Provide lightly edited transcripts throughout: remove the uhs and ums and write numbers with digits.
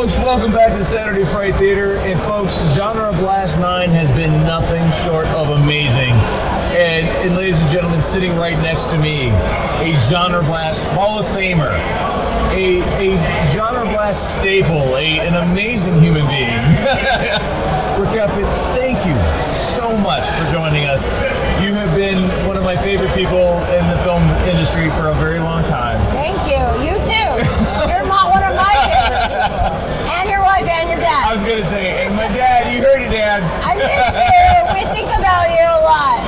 folks, welcome back to Saturday Fright Theater. And folks, GenreBlast 9 has been nothing short of amazing. And ladies and gentlemen, sitting right next to me, a GenreBlast Hall of Famer, a GenreBlast staple, an amazing human being. Rakefet, thank you so much for joining us. You have been one of my favorite people in the film industry for a very long time. Thank you. You too. You're one of my favorite people. And your wife and your dad. I was going to say, and my dad, you heard it, Dad. I miss you. We think about you a lot.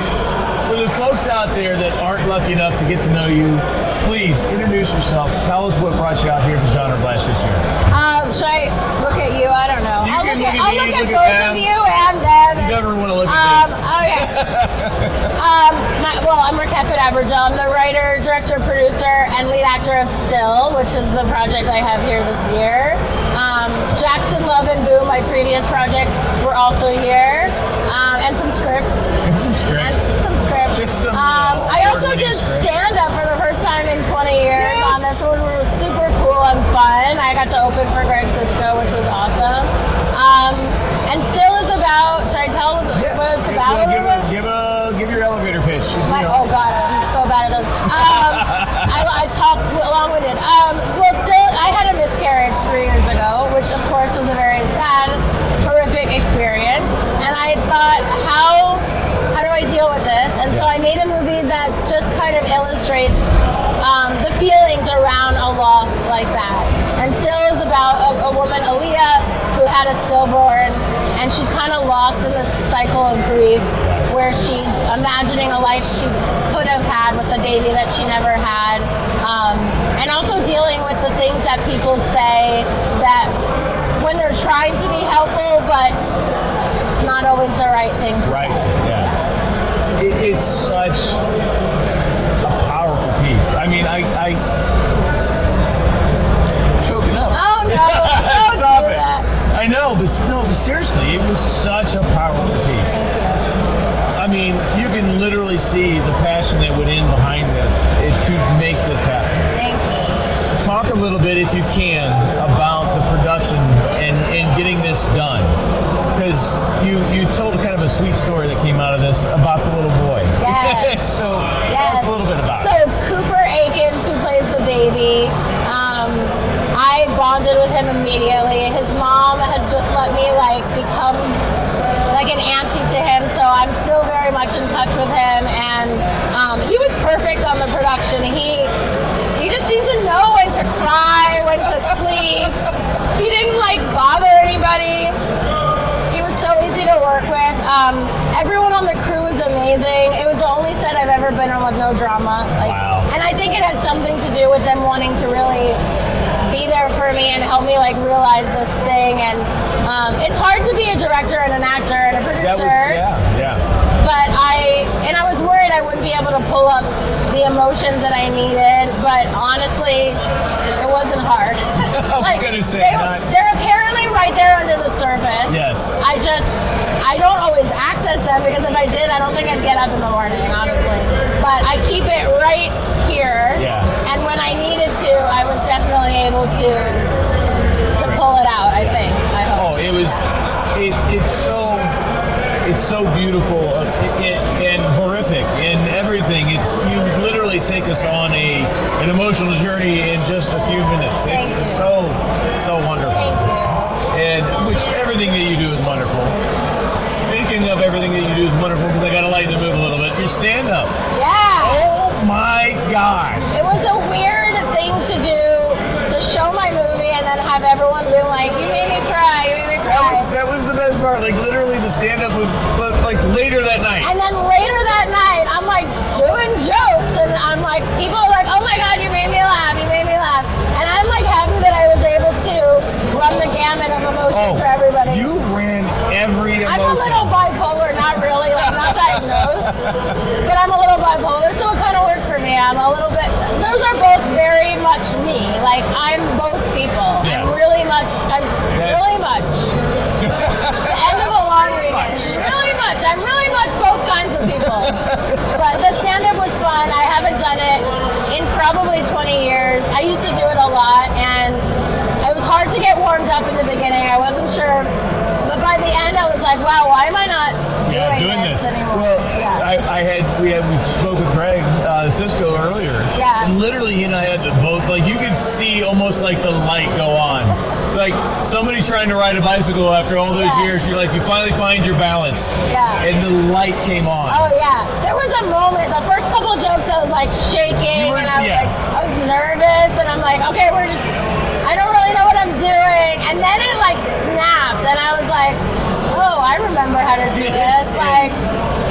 For the folks out there that aren't lucky enough to get to know you, please introduce yourself. Tell us what brought you out here to GenreBlast this year. Should I look at you? I don't know. I'll look at both of you and them. You never want to look at this. Okay. I'm Rakefet Abergel. I'm the writer, director, producer, and lead actor of Still, which is the project I have here this year. Jackson, Love, and Boom, my previous projects, were also here. And some scripts. I also did stand-up for the first time in 20 years on this one. It was super cool and fun. I got to open for Greg Sisko, which was awesome. And Still is about, should I tell what it's about? Give your elevator pitch. Oh God, I'm so bad at those. I talk long-winded. Still, I had a miscarriage 3 years ago, which of course was a very sad, horrific experience. And I thought, how do I deal with this? And so I made a movie that just kind of illustrates the feelings around a loss like that. And Still is about a woman, Aaliyah, who had a stillborn, and she's kind of lost in this cycle of grief where she's imagining a life she could have had with a baby that she never had, and also dealing with the things that people say that when they're trying to be helpful, but it's not always the right thing to say. Yeah. It's such a powerful piece. I mean, I choking up. Oh no! Don't Stop do it. that. I know, but seriously, it was such a powerful piece. I mean, you can literally see the passion that went in behind this to make this happen. Thank you. Talk a little bit, if you can, about the production and getting this done. Because you told kind of a sweet story that came out of this about the little boy. Yes. So tell us a little bit about it. So Cooper Akins, who plays the baby, I bonded with him immediately. His mom has just let me become like an auntie to him, so I'm still very much in touch with him. And he was perfect on the production. He just seemed to know when to cry, when to sleep. He didn't bother anybody. He was so easy to work with. Everyone on the crew was amazing. It was the only set I've ever been on with no drama. Wow. And I think it had something to do with them wanting to really be there for me and help me realize this thing. And it's hard to be a director and an actor and a producer. But I was worried I wouldn't be able to pull up the emotions that I needed. But honestly, it wasn't hard. I was gonna say they're apparently right there under the surface. Yes. I don't always access them, because if I did, I don't think I'd get up in the morning, honestly. But I keep it right here. Yeah. And when I needed to, I was definitely able to pull it out, I think. I hope. It's so beautiful and horrific and everything. You literally take us on an emotional journey in just a few minutes. It's so wonderful. Thank you. And everything that you do is wonderful. Speaking of everything that you do is wonderful, because I gotta lighten the mood a little bit. Your stand-up. Yeah. Oh my God. It was a weird thing to do, to show my movie and then have everyone be like, "You made me cry, you made me cry." That was the best part. Literally, the stand-up was later that night. And then later that night, I'm doing jokes, and I'm people are like, "Oh my God, you made me laugh, you made me laugh." And I'm happy that I was able to run the gamut of emotions for everybody. You ran every emotion. I'm a little bipolar, not really, not diagnosed, but I'm a little bipolar, so it kind of worked for me. I'm a little bit, those are both very much me. I'm both people. Yeah. I'm really much. It's the end of a long weekend. I'm really much both kinds of people. But the stand-up was fun. I haven't done it in probably 20 years. I used to do it a lot, and it was hard to get warmed warmed up in the beginning. I wasn't sure. But by the end, I was like, wow, why am I not doing this anymore? Well, we spoke with Greg Cisco earlier. Yeah. And literally, he and I had to both, like, you could see almost like the light go on. Like somebody trying to ride a bicycle after all those years, you're like, you finally find your balance. Yeah. And the light came on. Oh, yeah. There was a moment, the first couple of jokes, I was like shaking, and I was nervous, and I'm like, okay, I don't really know what I'm doing. And then it like snapped, and I was like, oh, I remember how to do this. Like,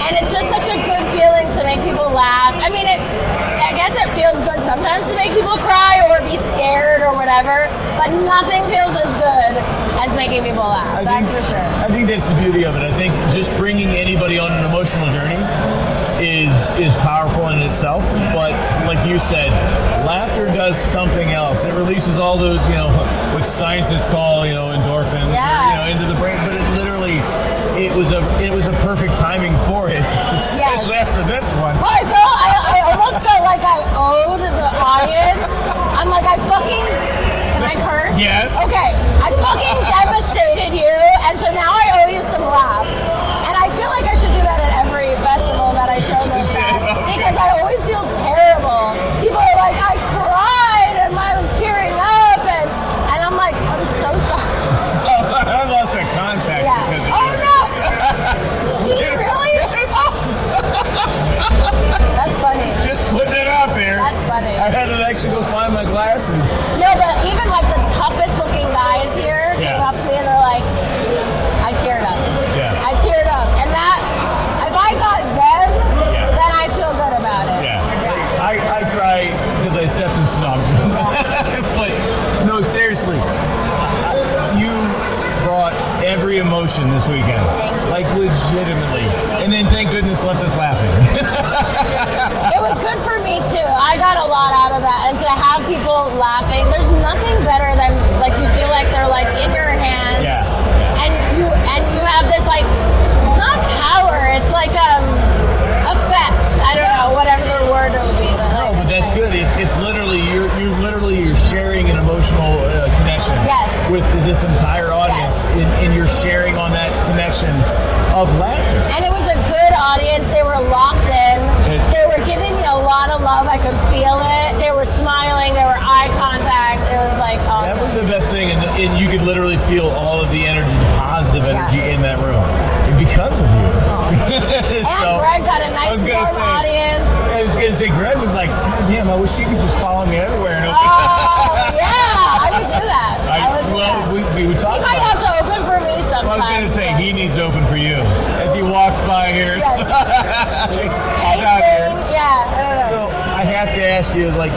and it's just such a good feeling to make people laugh. I mean, I guess it feels good sometimes to make people cry or be scared or whatever, but nothing feels as good as making people laugh. That's for sure. I think that's the beauty of it. I think just bringing anybody on an emotional journey is powerful in itself, but like you said, laughter does something else. It releases all those, what scientists call, endorphins, into the brain. But it literally, it was a perfect timing for it, especially after this one. Well, I almost felt like I owed the audience. I'm like, can I curse? Yes. Okay, I fucking devastated you, and so now I owe you some laughs. And I feel like I should do that at every festival that I show this at, because I always feel terrible. People are like, I cried and I was tearing up, and I'm like, I'm so sorry. I lost the contact because of you. No! Did you really? That's funny. Just putting it out there. That's funny. I had to actually go find my glasses. No, but even like the toughest looking guys here came up to me and they're like, I teared up. Yeah. I teared up. And that, if I got them, then I feel good about it. Yeah. I cry because I stepped in snow. But no, seriously. You brought every emotion this weekend. Like legitimately. And then thank goodness left us laughing. It was good for me too. I got a lot out of that. And to have people laughing, there's nothing better than like you feel like they're like in your hands. Yeah. And you have this like, it's not power, it's like effect. I don't know, whatever the word would be. But that's good. It's literally you're sharing an emotional connection with this entire audience, and you're sharing on that connection of laughter. And it was a good audience. They were locked in. They were giving me a lot of love. I could feel it. They were smiling. There were eye contact. It was like awesome. That was the best thing, and you could literally feel all of the energy, the positive energy in that room because of you. And Greg got a nice warm audience. I was going to say, Greg was like, God damn, I wish she could just follow me everywhere. Oh, yeah, I would do that. We would talk about it. He might have to open for me sometime. I was going to say, he needs to open for you as he walks by here. He's out here. Yeah, I don't know. So I have to ask you, like,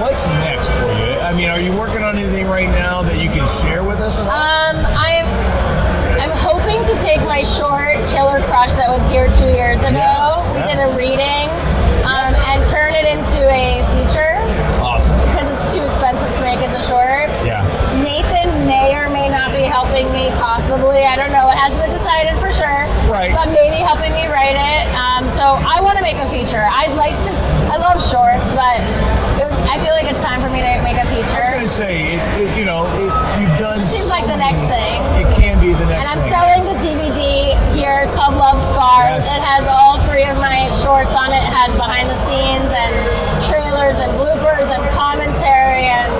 what's next for you? I mean, are you working on anything right now that you can share with us? I'm hoping to take my short Killer Crush that was here 2 years ago. We did a reading and turn it into a feature. Awesome. Because it's too expensive to make as a short. Yeah. Nathan may or may not be helping me, possibly. I don't know. It hasn't been decided for sure. Right. But maybe helping me write it. So I want to make a feature. I love shorts, but I feel like it's time for me to make a feature. I was going to say, you've done. It seems like the next thing. It can be the next thing. And I'm selling the DVD here. It's called Love Scars. It has all 3 of my shorts on it. It has behind the scenes and trailers and bloopers and commentary and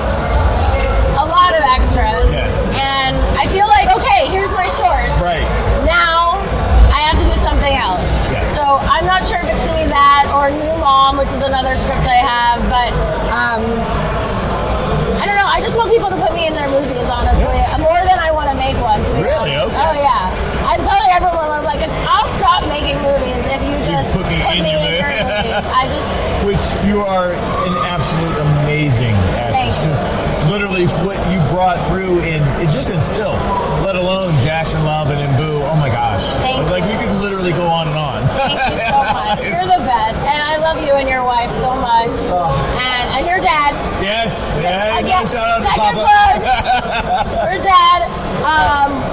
a lot of extras. Yes. And I feel like, okay, here's my shorts. Right. Now I have to do something else. Yes. So I'm not sure if it's going to be that or New Mom, which is another script I have, but I don't know. I just want people to put me in their movies, honestly. More than I want to make one, to be really? honest. Okay. Oh, yeah. I'm telling everyone, I'm like, I'll stop making movies if you just put me in your movies. Which you are an absolute amazing actress. Because literally what you brought through it just instilled, let alone Jackson Love and Boo. Oh my gosh. Thank you. Like we could literally go on and on. Thank you so much. You're the best. And I love you and your wife so much. And your dad. Yes. Yeah, shout out to Second Papa. plug. Your dad.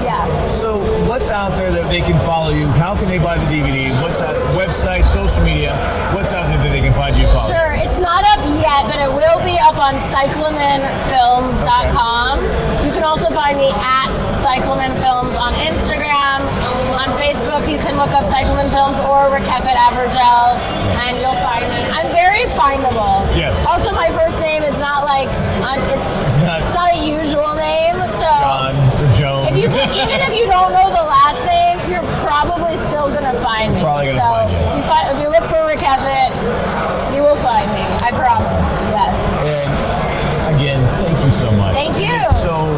Yeah. So what's out there that they can follow you? How can they buy the DVD? What's that website, social media? What's out there that they can find you? Follow? Sure. It's not up yet, but it will be up on cyclamenfilms.com. You can can also find me at Cyclamen Films on Instagram. On Facebook, you can look up Cyclamen Films or Rakefet Abergel, and you'll find me. I'm very findable. Yes. Also, my first name is not like it's not a usual name. So John or Joan. even if you don't know the last name, you're probably still gonna find me. Probably gonna find you. If you look for Rakefet, you will find me. I promise. Yes. And again, thank you so much. Thank you. It's so